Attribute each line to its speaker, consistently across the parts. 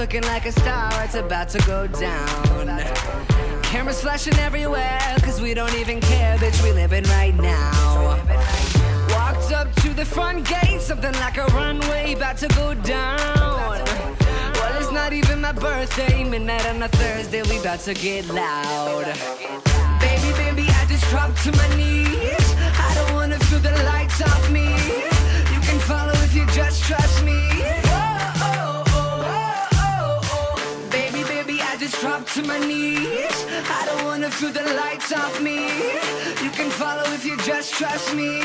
Speaker 1: looking like a star, it's about to go down. Cameras flashing everywhere, cause we don't even care, bitch, we living right now. Walked up to the front gate, something like a runway, about to go down. Well, it's not even my birthday, midnight on a Thursday, we about to get loud. Baby, baby, I just dropped to my knees. I don't wanna feel the lights off me. You can follow if you just trust me. Baby, baby, I just dropped to my knees. I don't wanna feel the lights off me. You can follow if you just trust me.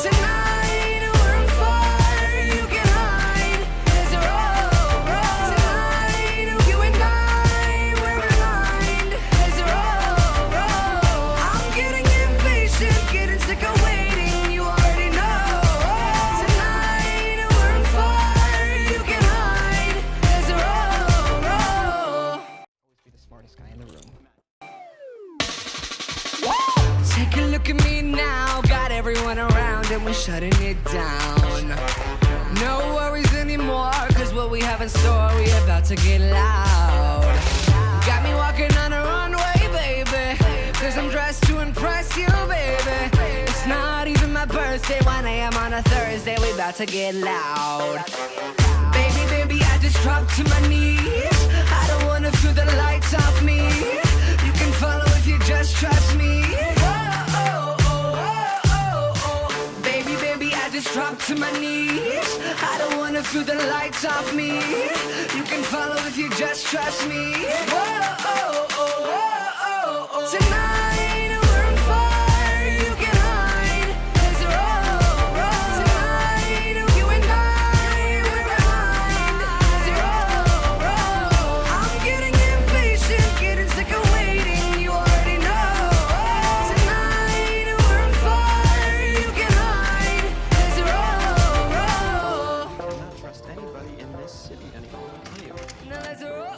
Speaker 1: Tonight we're on fire, you can hide. There's a road. Tonight you and I, we're aligned. There's a road. I'm getting impatient, getting sick of waiting. You already know. Tonight we're on fire, you can hide. There's a road.
Speaker 2: Always be the smartest guy in the room.
Speaker 1: Take a look at me now, got everyone around and we're shutting it down. No worries anymore, cause what we have in store, we about to get loud. Got me walking on a runway, baby, cause I'm dressed to impress you, baby. It's not even my birthday, 1 AM on a Thursday, we about to get loud. Baby, baby, I just dropped to my knees. I don't wanna feel the lights off me. You can follow if you just trust me. Baby, baby, I just dropped to my knees. I don't wanna feel the lights off me. You can follow if you just trust me. Tonight we're on fire, you can hide. There's a road. Tonight you and I, we're aligned. There's a road. I'm getting impatient, getting sick of waiting. You already know. Tonight we're on fire, you can hide. There's a road.
Speaker 2: I cannot trust anybody in this city anymore.
Speaker 1: Now there's a road.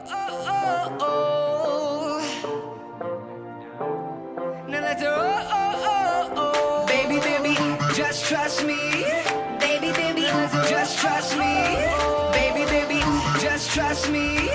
Speaker 1: Now let's baby, baby, just trust me. Baby, baby, just trust me. Baby, baby, just trust me.